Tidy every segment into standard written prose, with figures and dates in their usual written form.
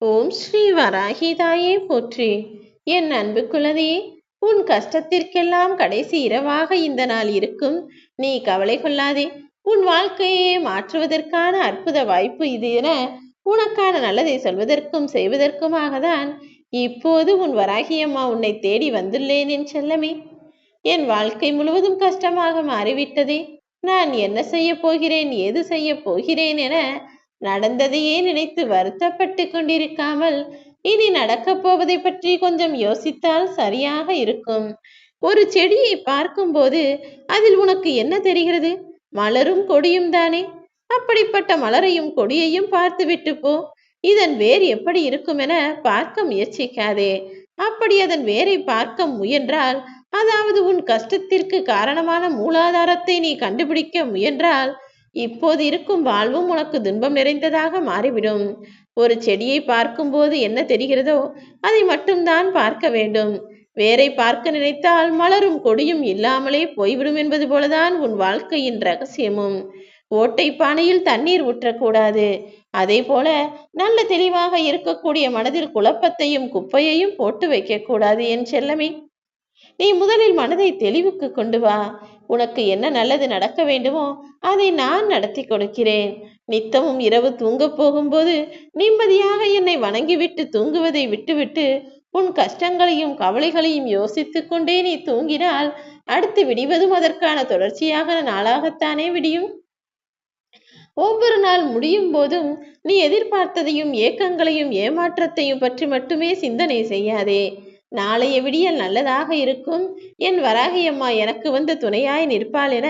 ஓம் ஸ்ரீ வராகிதாயே போற்றி. என் அன்பு குழந்தையே, உன் கஷ்டத்திற்கெல்லாம் கடைசி இரவாக இந்த நாள் இருக்கும். நீ கவலை கொள்ளாதே. உன் வாழ்க்கையை மாற்றுவதற்கான அற்புத வாய்ப்பு இது என உனக்கான நல்லதை சொல்வதற்கும் செய்வதற்குமாக தான் இப்போது உன் வராகியம்மா உன்னை தேடி வந்துள்ளேன் என் செல்லமே. என் வாழ்க்கை முழுவதும் கஷ்டமாக மாறிவிட்டதே. நான் என்ன செய்ய போகிறேன், ஏது செய்ய போகிறேன் என நடந்ததையே நினைத்து வருத்தப்பட்டு கொண்டிருக்காமல் இனி நடக்கப் போவதை பற்றி கொஞ்சம் யோசித்தால் சரியாக இருக்கும். ஒரு செடியை பார்க்கும்போது அதில் உனக்கு என்ன தெரிகிறது? மலரும் கொடியும் தானே. அப்படிப்பட்ட மலரையும் கொடியையும் பார்த்துவிட்டு போ. இதன் வேர் எப்படி இருக்கும் என பார்க்க முயற்சிக்காதே. அப்படி அதன் வேரை பார்க்க முயன்றால், அதாவது உன் கஷ்டத்திற்கு காரணமான மூலாதாரத்தை நீ கண்டுபிடிக்க முயன்றால், இப்போது இருக்கும் வாழ்வும் உனக்கு துன்பம் நிறைந்ததாக மாறிவிடும். ஒரு செடியை பார்க்கும்போது என்ன தெரிகிறதோ அதை மட்டும்தான் பார்க்க வேண்டும். வேரை பார்க்க நினைத்தால் மலரும் கொடியும் இல்லாமலே போய்விடும் என்பது போலதான் உன் வாழ்க்கையின் ரகசியமும். ஓட்டை பானையில் தண்ணீர் ஊற்றக்கூடாது. அதே போல நல்ல தெளிவாக இருக்கக்கூடிய மனதில் குழப்பத்தையும் குப்பையையும் போட்டு வைக்கக்கூடாது என் செல்லமே. நீ முதலில் மனதை தெளிவுக்கு கொண்டு வா. உனக்கு என்ன நல்லது நடக்க வேண்டுமோ அதை நான் நடத்தி கொடுக்கிறேன். நித்தமும் இரவு தூங்கப் போகும்போது நிம்மதியாக என்னை வணங்கிவிட்டு தூங்குவதை விட்டுவிட்டு உன் கஷ்டங்களையும் கவலைகளையும் யோசித்துக் கொண்டே நீ தூங்கினால் அடுத்து விடிவதும் அதற்கான தொடர்ச்சியாக நாளாகத்தானே விடியும். ஒவ்வொரு நாள் முடியும் போதும் நீ எதிர்பார்த்ததையும் ஏக்கங்களையும் ஏமாற்றத்தையும் பற்றி மட்டுமே சிந்தனை செய்யாதே. நாளைய விடியல் நல்லதாக இருக்கும். என் வராகியம்மா எனக்கு வந்து துணையாய் நிற்பாள் என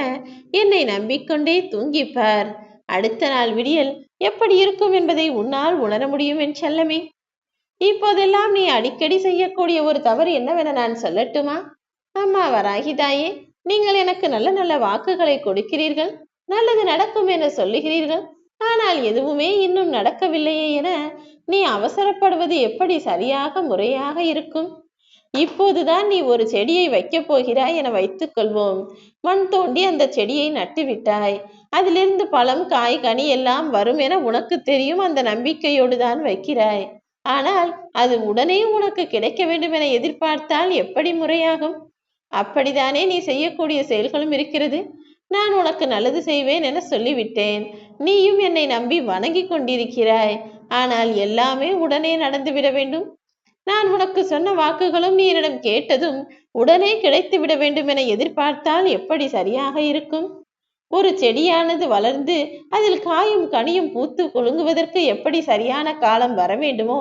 என்னை நம்பிக்கொண்டே தூங்கிப்பார். அடுத்த நாள் விடியல் எப்படி இருக்கும் என்பதை உன்னால் உணர முடியும் என் செல்லமே. இப்போதெல்லாம் நீ அடிக்கடி செய்யக்கூடிய ஒரு தவறு என்னவென நான் சொல்லட்டுமா? அம்மா வராகிதாயே, நீங்கள் எனக்கு நல்ல நல்ல வாக்குகளை கொடுக்கிறீர்கள், நல்லது நடக்கும் என சொல்லுகிறீர்கள். ஆனால் எதுவுமே இன்னும் நடக்கவில்லையே என நீ அவசரப்படுவது எப்படி சரியாக முறையாக இருக்கும்? இப்போதுதான் நீ ஒரு செடியை வைக்கப் போகிறாய் என வைத்துக் கொள்வோம். மண் தோண்டி அந்த செடியை நட்டு விட்டாய். அதிலிருந்து பழம் காய் கனி எல்லாம் வரும் என உனக்கு தெரியும். அந்த நம்பிக்கையோடு தான் வைக்கிறாய். ஆனால் அது உடனே உனக்கு கிடைக்க வேண்டும் என எதிர்பார்த்தால் எப்படி முறையாகும்? அப்படித்தானே நீ செய்யக்கூடிய செயல்களும் இருக்கிறது. நான் உனக்கு நல்லது செய்வேன் என சொல்லிவிட்டேன். நீயும் என்னை நம்பி வணங்கி கொண்டிருக்கிறாய். ஆனால் எல்லாமே உடனே நடந்துவிட வேண்டும். நான் உனக்கு சொன்ன வாக்குகளும் நீ என்னிடம் கேட்டதும் உடனே கிடைத்து விட வேண்டும் என எதிர்பார்த்தால் எப்படி சரியாக இருக்கும்? ஒரு செடியானது வளர்ந்து அதில் காயும் கனியும் பூத்து குலுங்குவதற்கு எப்படி சரியான காலம் வர வேண்டுமோ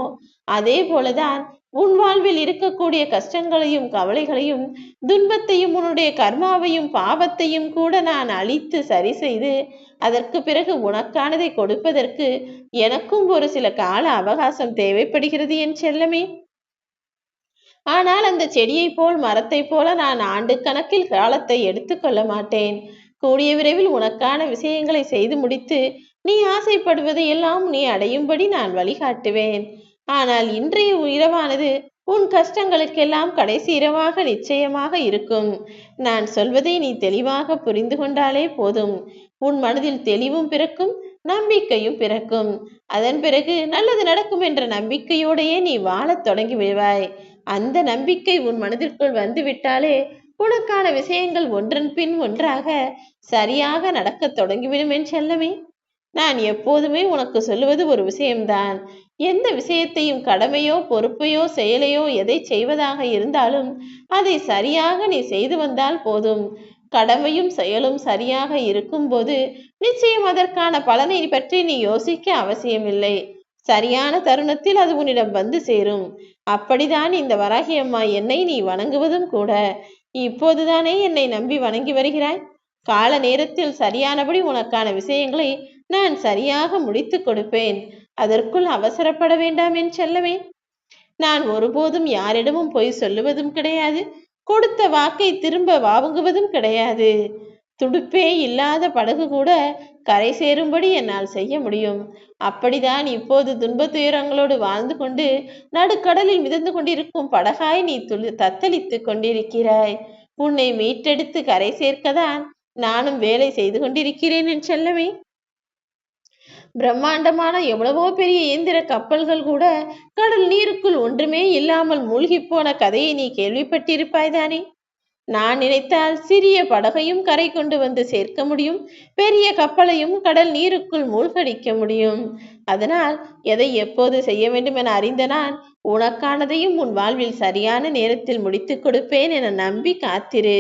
அதே போலதான் உன் வாழ்வில் இருக்கக்கூடிய கஷ்டங்களையும் கவலைகளையும் துன்பத்தையும் உன்னுடைய கர்மாவையும் பாவத்தையும் கூட நான் அழித்து சரி செய்து அதற்கு பிறகு உனக்கானதை கொடுப்பதற்கு எனக்கும் ஒரு சில கால அவகாசம் தேவைப்படுகிறது என் செல்லமே. ஆனால் அந்த செடியை போல் மரத்தை போல நான் ஆண்டு கணக்கில் காலத்தை எடுத்துக்கொள்ள மாட்டேன். கூடிய விரைவில் உனக்கான விஷயங்களை செய்து முடித்து நீ ஆசைப்படுவதை எல்லாம் நீ அடையும்படி நான் வழிகாட்டுவேன். ஆனால் இன்றைய இரவானது உன் கஷ்டங்களுக்கெல்லாம் கடைசி இரவாக நிச்சயமாக இருக்கும். நான் சொல்வதை நீ தெளிவாக புரிந்து கொண்டாலே போதும். உன் மனதில் தெளிவும் பிறக்கும், நம்பிக்கையும் பிறக்கும். அதன் பிறகு நல்லது நடக்கும் என்ற நம்பிக்கையோடையே நீ வாழத் தொடங்கி விடுவாய். அந்த நம்பிக்கை உன் மனதிற்குள் வந்துவிட்டாலே உனக்கான விஷயங்கள் ஒன்றன் பின் ஒன்றாக சரியாக நடக்க தொடங்கிவிடும் என் செல்லமே. நான் எப்போதுமே உனக்கு சொல்லுவது ஒரு விஷயம்தான். எந்த விஷயத்தையும் கடமையோ பொறுப்பையோ செயலையோ எதை செய்வதாக இருந்தாலும் அதை சரியாக நீ செய்து வந்தால் போதும். கடமையும் செயலும் சரியாக இருக்கும்போது நிச்சயம் அதற்கான பலனை பற்றி நீ யோசிக்க அவசியமில்லை. சரியான தருணத்தில் அது உன்னிடம் வந்து சேரும். அப்படிதான் இந்த வராகி அம்மா என்னை நீ வணங்குவதும் கூட. இப்போதுதானே என்னை நம்பி வணங்கி வருகிறாய். கால நேரத்தில் சரியானபடி உனக்கான விஷயங்களை நான் சரியாக முடித்து கொடுப்பேன். அதற்குள் அவசரப்பட வேண்டாம் என் செல்லமே. நான் ஒருபோதும் யாரிடமும் பொய் சொல்லுவதும் கிடையாது. கொடுத்த வாக்கை திரும்ப வாங்குவதும் கிடையாது. துடுப்பே இல்லாத படகு கூட கரை சேரும்படி என்னால் செய்ய முடியும். அப்படிதான் இப்போது துன்ப துயரங்களோடு வாழ்ந்து கொண்டு நடுக்கடலில் மிதந்து கொண்டிருக்கும் படகாய் நீ தத்தளித்து கொண்டிருக்கிறாய். உன்னை மீட்டெடுத்து கரை சேர்க்கதான் நானும் வேலை செய்து கொண்டிருக்கிறேன் என் செல்லமே. பிரம்மாண்டமான எவ்வளவோ பெரிய இயந்திர கப்பல்கள் கூட கடல் நீருக்குள் ஒன்றுமே இல்லாமல் மூழ்கி போன கதையை நீ கேள்விப்பட்டிருப்பாய்தானே? நான் நினைத்தால் சிறிய படகையும் கரை கொண்டு வந்து சேர்க்க முடியும், பெரிய கப்பலையும் கடல் நீருக்குள் மூழ்கடிக்க முடியும். அதனால் எதை எப்போது செய்ய வேண்டும் என அறிந்த நான் உனக்கானதையும் உன் வாழ்வில் சரியான நேரத்தில் முடித்துக் கொடுப்பேன் என நம்பி காத்திரு.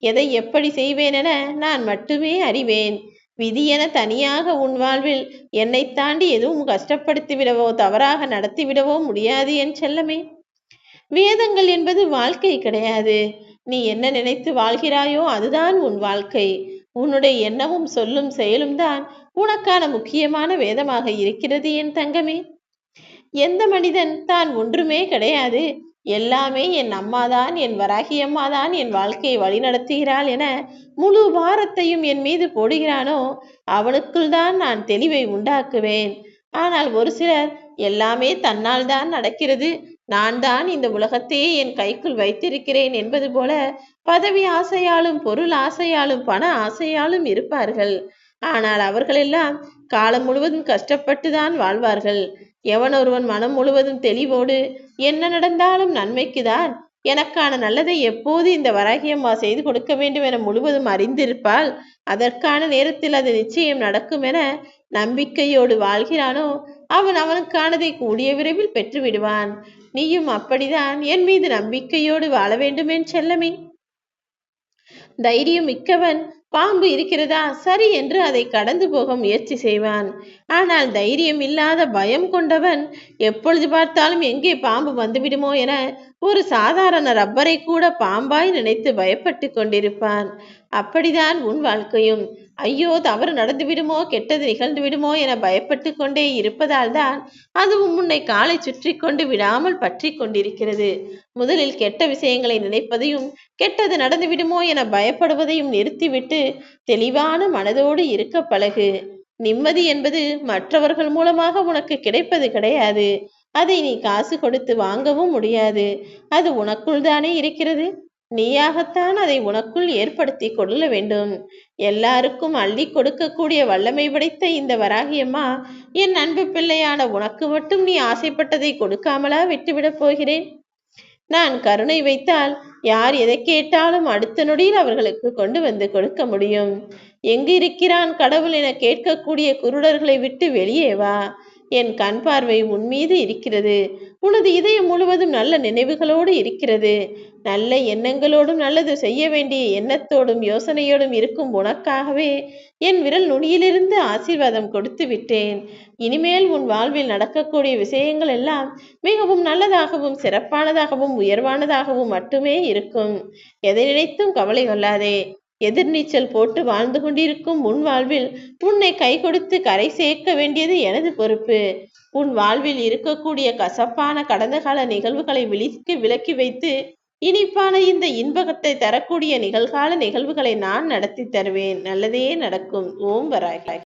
எதை எப்படி செய்வேன் என நான் மட்டுமே அறிவேன். விதி என தனியாக உன் வாழ்வில் என்னை தாண்டி எதுவும் கஷ்டப்படுத்திவிடவோ தவறாக நடத்திவிடவோ முடியாது என் செல்லமே. வேதங்கள் என்பது வாழ்க்கை கிடையாது. நீ என்ன நினைத்து வாழ்கிறாயோ அதுதான் உன் வாழ்க்கை. உன்னுடைய எண்ணமும் சொல்லும் செயலும் தான் உனக்கான முக்கியமான வேதமாக இருக்கிறது என் தங்கமே. எந்த மனிதன் தான் ஒன்றுமே கிடையாது, எல்லாமே என் அம்மாதான், என் வராகி அம்மாதான் என் வாழ்க்கையை வழிநடத்துகிறாள் என முழு பாரத்தையும் என் மீது போடுகிறானோ அவனுக்குள் தான் நான் தெளிவை உண்டாக்குவேன். ஆனால் ஒரு சிலர் எல்லாமே தன்னால் தான் நடக்கிறது, நான் தான் இந்த உலகத்தையே என் கைக்குள் வைத்திருக்கிறேன் என்பது போல பதவி ஆசையாலும் பொருள் ஆசையாலும் பண ஆசையாலும் இருப்பார்கள். ஆனால் அவர்களெல்லாம் காலம் முழுவதும் கஷ்டப்பட்டு தான் வாழ்வார்கள். எவன் ஒருவன் மனம் முழுவதும் தெளிவோடு என்ன நடந்தாலும் நன்மைக்குதான், எனக்கான நல்லதை எப்போது இந்த வராகியம்மா செய்து கொடுக்க வேண்டும் என முழுவதும் அறிந்திருப்பாள், அதற்கான நேரத்தில் அது நிச்சயம் நடக்கும் என நம்பிக்கையோடு வாழ்கிறானோ அவன் அவனுக்கானதை கூடிய விரைவில் பெற்று விடுவான். நீயும் அப்படிதான் என் மீது நம்பிக்கையோடு வாழ வேண்டும் என் செல்லமே. தைரியம் மிக்கவன் பாம்பு இருக்கிறதா சரி என்று அதை கடந்து போக முயற்சி செய்வான். ஆனால் தைரியம் இல்லாத பயம் கொண்டவன் எப்பொழுது பார்த்தாலும் எங்கே பாம்பு வந்துவிடுமோ என ஒரு சாதாரண ரப்பரை கூட பாம்பாய் நினைத்து பயப்பட்டு கொண்டிருப்பான். அப்படிதான் உன் வாழ்க்கையும். ஐயோ தவறு நடந்து விடுமோ, கெட்டது நிகழ்ந்து விடுமோ என பயப்பட்டு கொண்டே இருப்பதால் தான் அதுவும் உன்னை காலை சுற்றி கொண்டு விடாமல் பற்றி கொண்டிருக்கிறது. முதலில் கெட்ட விஷயங்களை நினைப்பதையும் கெட்டது நடந்து விடுமோ என பயப்படுவதையும் நிறுத்திவிட்டு தெளிவான மனதோடு இருக்க பழகு. நிம்மதி என்பது மற்றவர்கள் மூலமாக உனக்கு கிடைப்பது கிடையாது. அதை நீ காசு கொடுத்து வாங்கவும் முடியாது. அது உனக்குள் தானே இருக்கிறது. நீயாகத்தான் அதை உனக்குள் ஏற்படுத்தி கொள்ள வேண்டும். எல்லாருக்கும் அள்ளி கொடுக்கக்கூடிய வல்லமை படைத்த இந்த வராகியம்மா என் அன்பு பிள்ளையான உனக்கு மட்டும் நீ ஆசைப்பட்டதை கொடுக்காமலா விட்டுவிடப் போகிறேன்? நான் கருணை வைத்தால் யார் எதை கேட்டாலும் அடுத்த நொடியில் அவர்களுக்கு கொண்டு வந்து கொடுக்க முடியும். எங்கு இருக்கிறான் கடவுள் என கேட்கக்கூடிய குருடர்களை விட்டு வெளியே வா. என் கண் பார்வை உன் மீது இருக்கிறது. உனது இதயம் முழுவதும் நல்ல நினைவுகளோடு இருக்கிறது. நல்ல எண்ணங்களோடும் நல்லது செய்ய வேண்டிய எண்ணத்தோடும் யோசனையோடும் இருக்கும் உனக்காகவே என் விரல் நுனியிலிருந்து ஆசீர்வாதம் கொடுத்து விட்டேன். இனிமேல் உன் வாழ்வில் நடக்கக்கூடிய விஷயங்கள் எல்லாம் மிகவும் நல்லதாகவும் சிறப்பானதாகவும் உயர்வானதாகவும் மட்டுமே இருக்கும். எதை நினைத்தும் கவலை கொள்ளாதே. எதிர்நீச்சல் போட்டு வாழ்ந்து கொண்டிருக்கும் உன் வாழ்வில் உன்னை கை கொடுத்து கரை சேர்க்க வேண்டியது எனது பொறுப்பு. உன் வாழ்வில் இருக்கக்கூடிய கசப்பான கடந்த கால நிகழ்வுகளை விலக்கி வைத்து இனிப்பான இந்த இன்பகத்தை தரக்கூடிய நிகழ்கால நிகழ்வுகளை நான் நடத்தி தருவேன். நல்லதே நடக்கும். ஓம் வராகி.